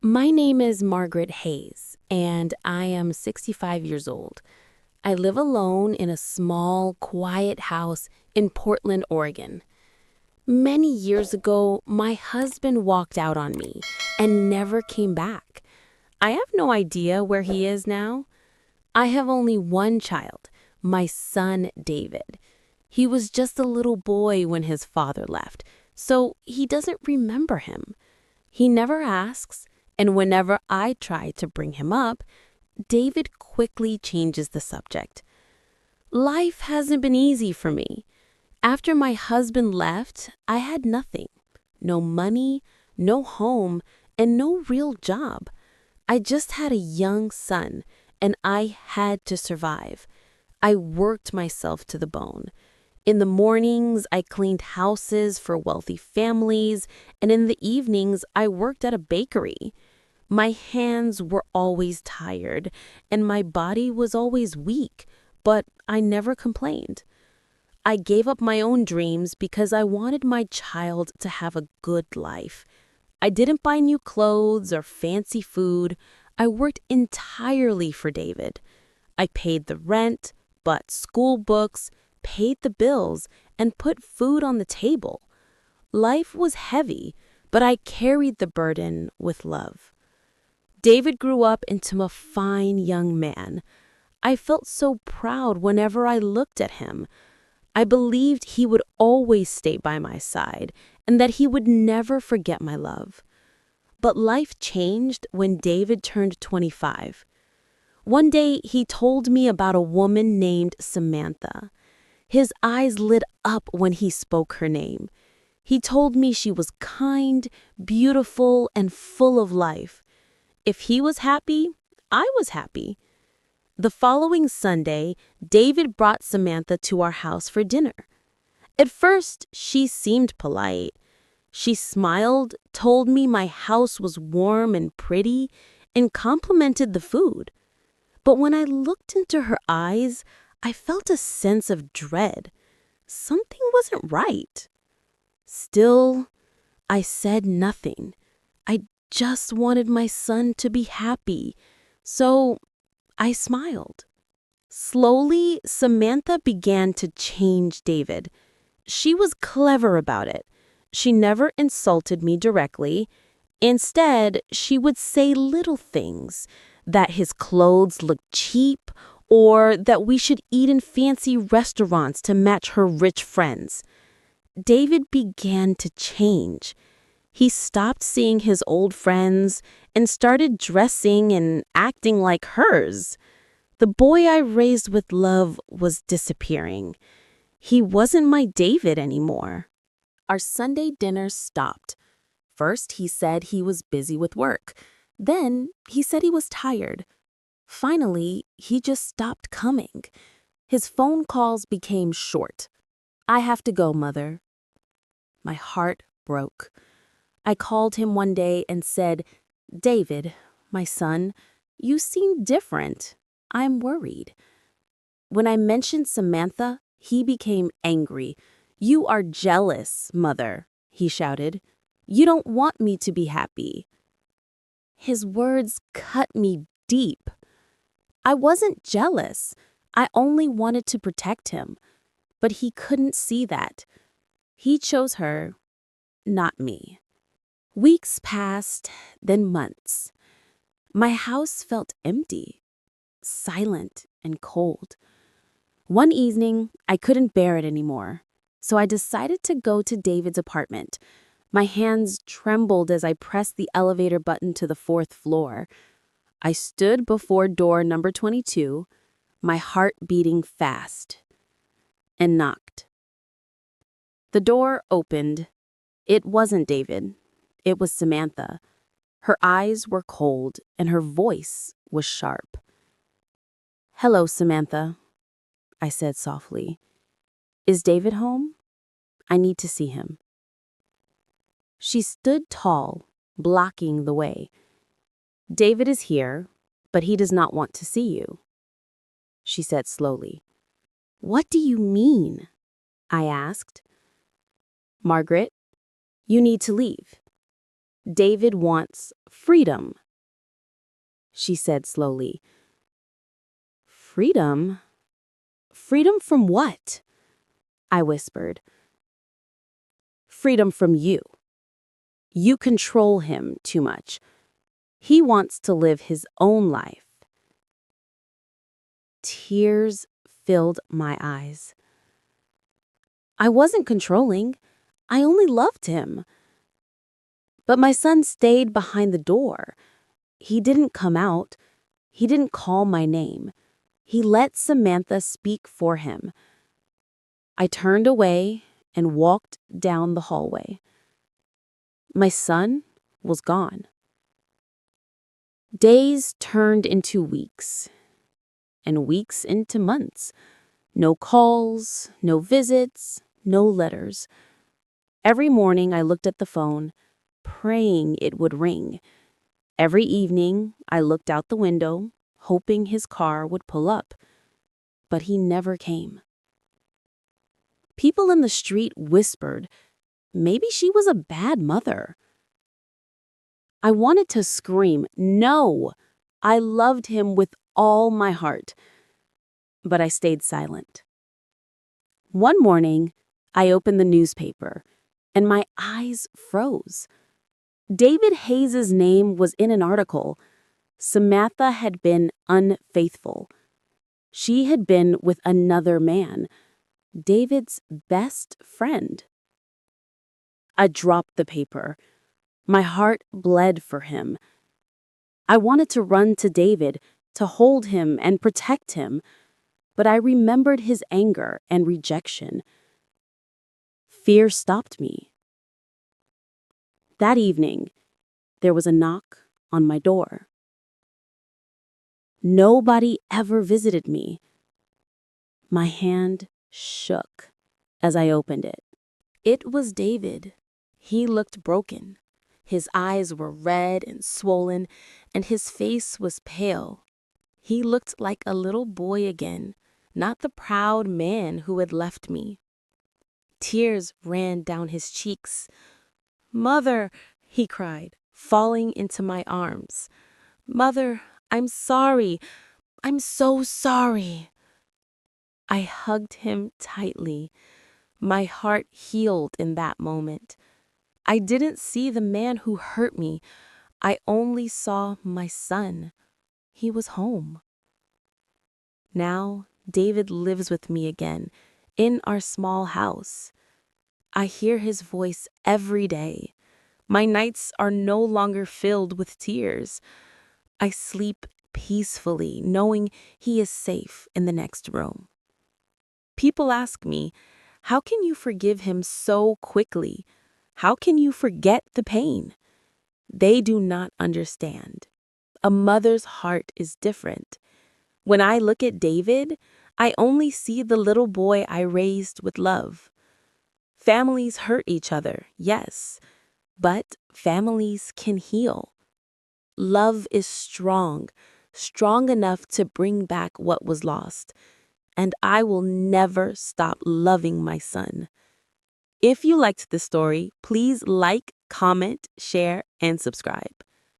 My name is Margaret Hayes, and I am 65 years old. I live alone in a small, quiet house in Portland, Oregon. Many years ago, my husband walked out on me and never came back. I have no idea where he is now. I have only one child, my son David. He was just a little boy when his father left, so he doesn't remember him. He never asks, and whenever I try to bring him up, David quickly changes the subject. Life hasn't been easy for me. After my husband left, I had nothing. No money, no home, and no real job. I just had a young son, and I had to survive. I worked myself to the bone. In the mornings, I cleaned houses for wealthy families, and in the evenings, I worked at a bakery. My hands were always tired, and my body was always weak, but I never complained. I gave up my own dreams because I wanted my child to have a good life. I didn't buy new clothes or fancy food. I worked entirely for David. I paid the rent, bought school books, paid the bills, and put food on the table. Life was heavy, but I carried the burden with love. David grew up into a fine young man. I felt so proud whenever I looked at him. I believed he would always stay by my side and that he would never forget my love. But life changed when David turned 25. One day, he told me about a woman named Samantha. His eyes lit up when he spoke her name. He told me she was kind, beautiful, and full of life. If he was happy, I was happy. The following Sunday, David brought Samantha to our house for dinner. At first, she seemed polite. She smiled, told me my house was warm and pretty, and complimented the food. But when I looked into her eyes, I felt a sense of dread. Something wasn't right. Still, I said nothing. I just wanted my son to be happy, so I smiled. Slowly, Samantha began to change David. She was clever about it. She never insulted me directly. Instead, she would say little things, that his clothes looked cheap, or that we should eat in fancy restaurants to match her rich friends. David began to change. He stopped seeing his old friends and started dressing and acting like hers. The boy I raised with love was disappearing. He wasn't my David anymore. Our Sunday dinner stopped. First, he said he was busy with work. Then, he said he was tired. Finally, he just stopped coming. His phone calls became short. "I have to go, Mother." My heart broke. I called him one day and said, "David, my son, you seem different. I'm worried." When I mentioned Samantha, he became angry. "You are jealous, Mother," he shouted. "You don't want me to be happy." His words cut me deep. I wasn't jealous. I only wanted to protect him. But he couldn't see that. He chose her, not me. Weeks passed, then months. My house felt empty, silent and cold. One evening, I couldn't bear it anymore, so I decided to go to David's apartment. My hands trembled as I pressed the elevator button to the 4th floor. I stood before door number 22, my heart beating fast, and knocked. The door opened. It wasn't David. It was Samantha. Her eyes were cold, and her voice was sharp. "Hello, Samantha," I said softly. "Is David home? I need to see him." She stood tall, blocking the way. "David is here, but he does not want to see you," she said slowly. "What do you mean?" I asked. "Margaret, you need to leave." David wants freedom, she said slowly. Freedom? Freedom from what? I whispered. Freedom from you. You control him too much. He wants to live his own life. Tears filled my eyes. I wasn't controlling. I only loved him. But my son stayed behind the door. He didn't come out. He didn't call my name. He let Samantha speak for him. I turned away and walked down the hallway. My son was gone. Days turned into weeks, and weeks into months. No calls, no visits, no letters. Every morning I looked at the phone, praying it would ring. Every evening I looked out the window, hoping his car would pull up. But he never came. People in the street whispered, maybe she was a bad mother. I wanted to scream, no! I loved him with all my heart. But I stayed silent. One morning, I opened the newspaper, and my eyes froze. David Hayes' name was in an article. Samantha had been unfaithful. She had been with another man, David's best friend. I dropped the paper. My heart bled for him. I wanted to run to David, to hold him and protect him, but I remembered his anger and rejection. Fear stopped me. That evening, there was a knock on my door. Nobody ever visited me. My hand shook as I opened it. It was David. He looked broken. His eyes were red and swollen, and his face was pale. He looked like a little boy again, not the proud man who had left me. Tears ran down his cheeks. "Mother," he cried, falling into my arms. "Mother, I'm sorry. I'm so sorry." I hugged him tightly. My heart healed in that moment. I didn't see the man who hurt me. I only saw my son. He was home. Now, David lives with me again, in our small house. I hear his voice every day. My nights are no longer filled with tears. I sleep peacefully, knowing he is safe in the next room. People ask me, how can you forgive him so quickly? How can you forget the pain? They do not understand. A mother's heart is different. When I look at David, I only see the little boy I raised with love. Families hurt each other, yes, but families can heal. Love is strong, strong enough to bring back what was lost, and I will never stop loving my son. If you liked this story, please like, comment, share, and subscribe.